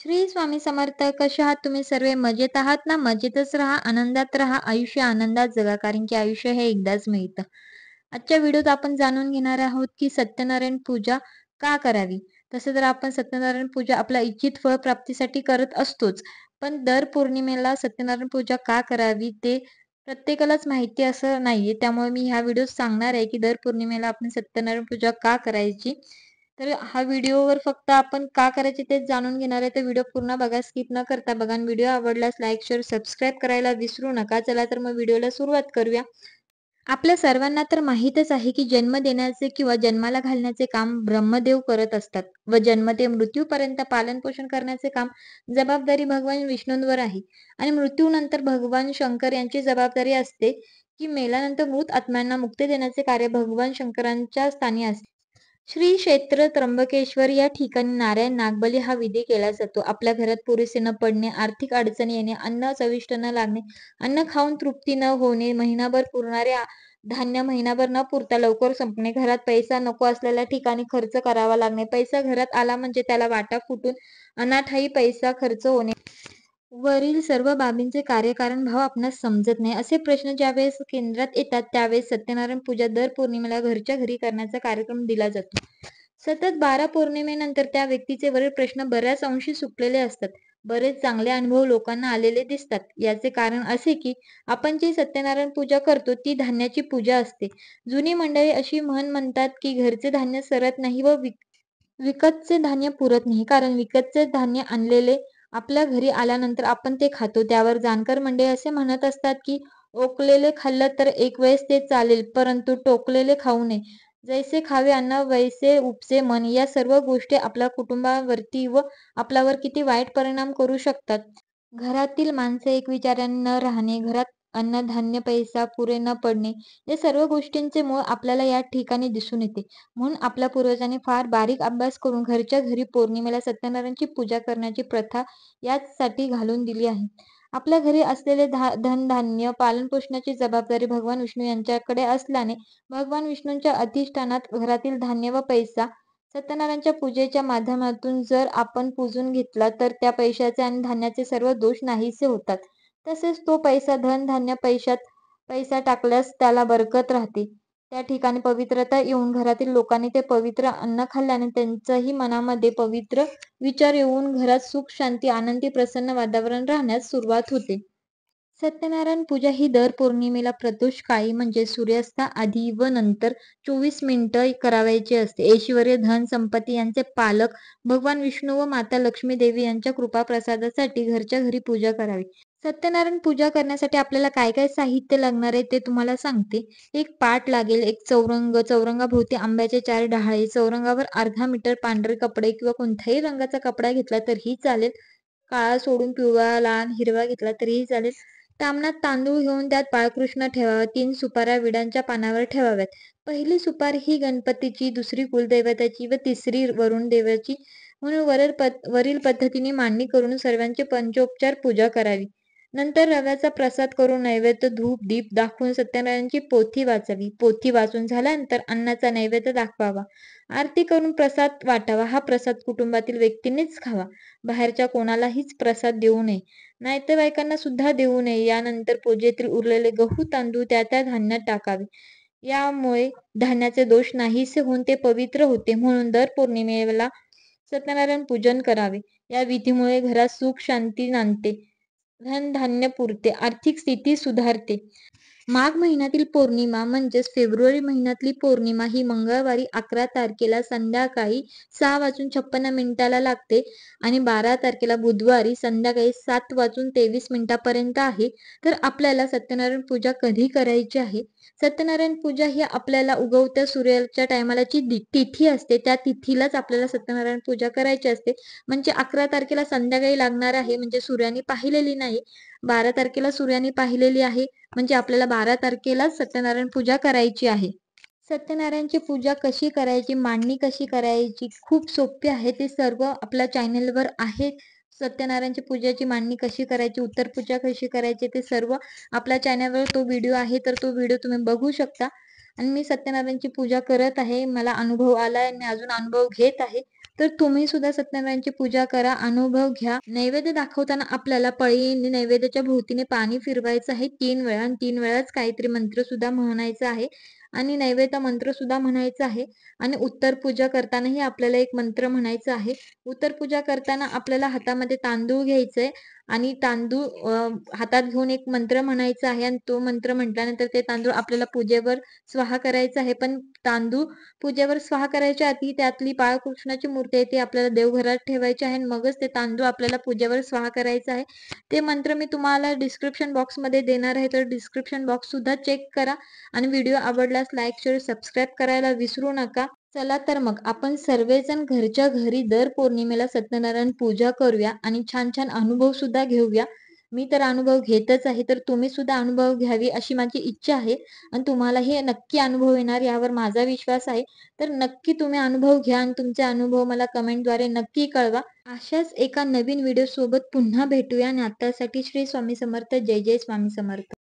श्री स्वामी समर्थ. कसे आहात तुम्ही सर्व? मजेत आहात ना? मजेतच राहा, आनंदात राहा, आयुष्य आनंदात जगा, कारण की आयुष्य हे एकदाच मिळतं. आजच्या व्हिडिओत आपण जाणून घेणार आहोत की सत्यनारायण पूजा का करावी. तसं तर आपण सत्यनारायण पूजा आपल्या इच्छित फळ प्राप्तीसाठी करत असतोच, पण दर पौर्णिमेला सत्यनारायण पूजा का करावी ते प्रत्येकालाच माहिती असं नाहीये. त्यामुळे मी ह्या व्हिडिओत सांगणार आहे की दर पौर्णिमेला आपण सत्यनारायण पूजा का करायची. तर हा व्हिडिओवर फक्त आपण का करायचे तेच जाणून घेणार आहे. तर व्हिडिओ पूर्ण बघा, स्किप न करता बघा. आणि व्हिडिओ आवडल्यास लाईक, शेअर, सबस्क्राईब करायला विसरू नका. चला तर मग व्हिडिओला सुरुवात करूया. आपल्या सर्वांना तर माहीतच आहे की जन्म देण्याचे किंवा जन्माला घालण्याचे काम ब्रह्मदेव करत असतात व जन्म ते मृत्यूपर्यंत पालन पोषण करण्याचे काम जबाबदारी भगवान विष्णूंवर आहे. आणि मृत्यूनंतर भगवान शंकर यांची जबाबदारी असते की मेल्यानंतर मृत आत्म्यांना मुक्ती देण्याचे कार्य भगवान शंकरांच्या स्थानी असते. श्री क्षेत्र त्र्यंबकेश्वर या ठिकाणी नारायण नागबली हा विधी केला जातो. आपल्या घरात पुरेसे न पडणे, आर्थिक अडचणी येणे, अन्न चविष्ट न लागणे, अन्न खाऊन तृप्ती न होणे, महिनाभर पुरणारे धान्य महिनाभर न पुरता लवकर संपणे, घरात पैसा नको असलेल्या ठिकाणी खर्च करावा लागणे, पैसा घरात आला म्हणजे त्याला वाटा फुटून अनाठायी पैसा खर्च होणे, वरील सर्व बाबींचे कार्यकारण भाव आपणास समजत नाही, असे प्रश्न ज्यावेळेस केंद्रात येतात त्यावेळेस सत्यनारायण पूजा दर पौर्णिमेला घरच्या घरी करण्याचा कार्यक्रम दिला जातो. सतत 12 पौर्णिमेनंतर त्या व्यक्तीचे वरील प्रश्न बऱ्याच अंशी सुटलेले असतात. बरेच चांगले अनुभव लोकांना आलेले दिसतात. याचे कारण असे की आपण जी सत्यनारायण पूजा करतो ती धान्याची पूजा असते. जुनी मंडळी अशी म्हण म्हणतात की घरचे धान्य सरत नाही व विकतचे धान्य पुरत नाही, कारण विकतचे धान्य आणलेले आपल्या घरी आल्यानंतर आपण ते खातो. त्यावर जाणकार मंडळी असे म्हणत असतात की ओकलेले खाल्लं तर एक वेळेस ते चालेल, परंतु टोकलेले खाऊ नये. जैसे खावे अन्न वैसे उपजे मन. या सर्व गोष्टी आपल्या कुटुंबावरती व आपल्यावर किती वाईट परिणाम करू शकतात. घरातील माणसे एकविचाराने न राहणे, घरात अन्नधान्य पैसा पुरे न पडणे, या सर्व गोष्टींचे मूळ आपल्याला या ठिकाणी दिसून येते. म्हणून आपल्या पूर्वजांनी फार बारीक अभ्यास करून घरच्या घरी पौर्णिमेला सत्यनारायणची पूजा करण्याची प्रथा याचसाठी घालून दिली आहे. आपल्या घरी असलेले धनधान्य पालनपोषणाची जबाबदारी भगवान विष्णू यांच्याकडे असल्याने भगवान विष्णूंच्या अधिष्ठानात घरातील धान्य व पैसा सत्यनारायणच्या पूजेच्या माध्यमातून जर आपण पूजून घेतला तर त्या पैशाचे आणि धान्याचे सर्व दोष नाहीसे होतात. तसेच तो पैसा धान्य पैशात पैसा टाकल्यास त्याला बरकत राहते. त्या ठिकाणी पवित्रता येऊन घरातील लोकांनी ते पवित्र अन्न खाल्ल्याने त्यांच्याही मनामध्ये पवित्र विचार येऊन घरात सुख शांती आनंदी प्रसन्न वातावरण राहण्यास सुरुवात होते. सत्यनारायण पूजा ही दर पौर्णिमेला प्रदोष काळी म्हणजे सूर्यास्ता आधी व नंतर 24 मिनिटं करावयाची असते. ऐश्वर्य धन संपत्ती यांचे पालक भगवान विष्णू व माता लक्ष्मी देवी यांच्या कृपा प्रसादासाठी घरच्या घरी पूजा करावी. सत्यनारायण पूजा करण्यासाठी आपल्याला काय काय साहित्य लागणार आहे ते तुम्हाला सांगते. एक पाट लागेल, एक चौरंग, चौरंगाभोवती आंब्याचे 4 डहाळे, चौरंगावर अर्धा मीटर पांढरे कपडे किंवा कोणत्याही रंगाचा कपडा घेतला तरीही चालेल. काळा सोडून पिवळा, लाल, हिरवा घेतला तरीही चालेल. ताम्हणात तांदूळ घेऊन त्यात बाळकृष्ण ठेवावा. 3 सुपाऱ्या विडांच्या पानावर ठेवाव्यात. पहिली सुपारी ही गणपतीची, दुसरी कुलदैवताची व तिसरी वरुण देवाची म्हणून वरील पद्धतीने मांडणी करून सर्वांची पंचोपचार पूजा करावी. नंतर रव्याचा प्रसाद करून नैवेद्य धूप दीप दाखवून सत्यनारायणची पोथी वाचावी. पोथी वाचून झाल्यानंतर अन्नाचा नैवेद्य दाखवावा. आरती करून प्रसाद वाटावा. हा प्रसाद कुटुंबातील व्यक्तींनीच खावा. बाहेरच्या कोणालाहीच प्रसाद देऊ नये. नातेवाईकांना सुद्धा देऊ नये. यानंतर पूजेतील उरलेले गहू तांदूळ त्या त्या धान्यात टाकावे. यामुळे धान्याचे दोष नाहीसे होऊन ते पवित्र होते. म्हणून दर पौर्णिमेला सत्यनारायण पूजन करावे. या विधीमुळे घरात सुख शांती नांदते, धनधान्य पुरते, आर्थिक स्थिती सुधारते. माघ महिन्यातील पौर्णिमा म्हणजेच फेब्रुवारी महिन्यातली पौर्णिमा ही मंगळवारी 11 तारखेला संध्याकाळी 6:56 लागते आणि 12 तारखेला बुधवारी संध्याकाळी 7:23 पर्यंत आहे. तर आपल्याला सत्यनारायण पूजा कधी करायची आहे? सत्यनारायण पूजा ही आपल्याला उगवत्या सूर्याच्या टायमाला जी तिथी असते त्या तिथीलाच आपल्याला सत्यनारायण पूजा करायची असते. म्हणजे 11 तारखेला संध्याकाळी लागणार आहे म्हणजे सूर्याने पाहिलेली नाही. 12 तारखेला सूर्याने पाहिलेली आहे म्हणजे आपल्याला 12 तारखेलाच सत्यनारायण पूजा करायची आहे. सत्यनारायणची पूजा कशी करायची, मांडणी कशी करायची, खूप सोपी आहे. ते सर्व आपल्या चॅनेलवर आहे. सत्यनारायणची पूजेची मांडणी कशी करायची, उत्तर पूजा कशी करायची, ते सर्व आपल्या चॅनेलवर तो व्हिडिओ आहे. तर तो व्हिडिओ तुम्ही बघू शकता. आणि मी सत्यनारायणची पूजा करत आहे. मला अनुभव आलाय, मी अजून अनुभव घेत आहे. तर तुम्ही सुद्धा सत्यनारायणची पूजा करा, अनुभव घ्या. नैवेद्य दाखवताना आपल्याला पळीने नैवेद्याच्या भोवतीने पाणी फिरवायचं आहे 3 वेळा आणि 3 वेळाच काहीतरी मंत्र सुद्धा म्हणायचा आहे आणि नैवेद्य मंत्र सुद्धा म्हणायचा आहे आणि उत्तर पूजा करतानाही आपल्याला एक मंत्र म्हणायचा आहे. उत्तर पूजा करताना आपल्याला हातामध्ये तांदूळ घ्यायचंय आणि तांदूळ हातात घेऊन एक मंत्र म्हणायचा आहे आणि तो मंत्र म्हटल्यानंतर ते तांदूळ आपल्याला पूजेवर स्वाहा करायचं आहे. पण तांदूळ पूजेवर स्वाहा करायच्या आधी त्यातली बाळकृष्णाची मूर्ती आहे ती आपल्याला देवघरात ठेवायची आहे आणि मगच ते तांदूळ आपल्याला पूजेवर स्वाहा करायचं आहे. ते मंत्र मी तुम्हाला डिस्क्रिप्शन बॉक्समध्ये देणार आहे, तर डिस्क्रिप्शन बॉक्स सुद्धा चेक करा आणि व्हिडिओ आवडल्यास लाईक, शेअर, सबस्क्राईब करायला विसरू नका. चला तर मग आपण सर्वजण घरच्या घरी दर पौर्णिमेला सत्यनारायण पूजा करूया आणि छान छान अनुभव सुद्धा घेऊया. मी तर अनुभव घेतच आहे, तर तुम्ही सुद्धा अनुभव घ्यावी अशी माझी इच्छा आहे आणि तुम्हालाही नक्की अनुभव येणार यावर माझा विश्वास आहे. तर नक्की तुम्ही अनुभव घ्या आणि तुमचे अनुभव मला कमेंटद्वारे नक्की कळवा. अशाच एका नवीन व्हिडिओ सोबत पुन्हा भेटूया आणि आतासाठी श्री स्वामी समर्थ. जय जय स्वामी समर्थ.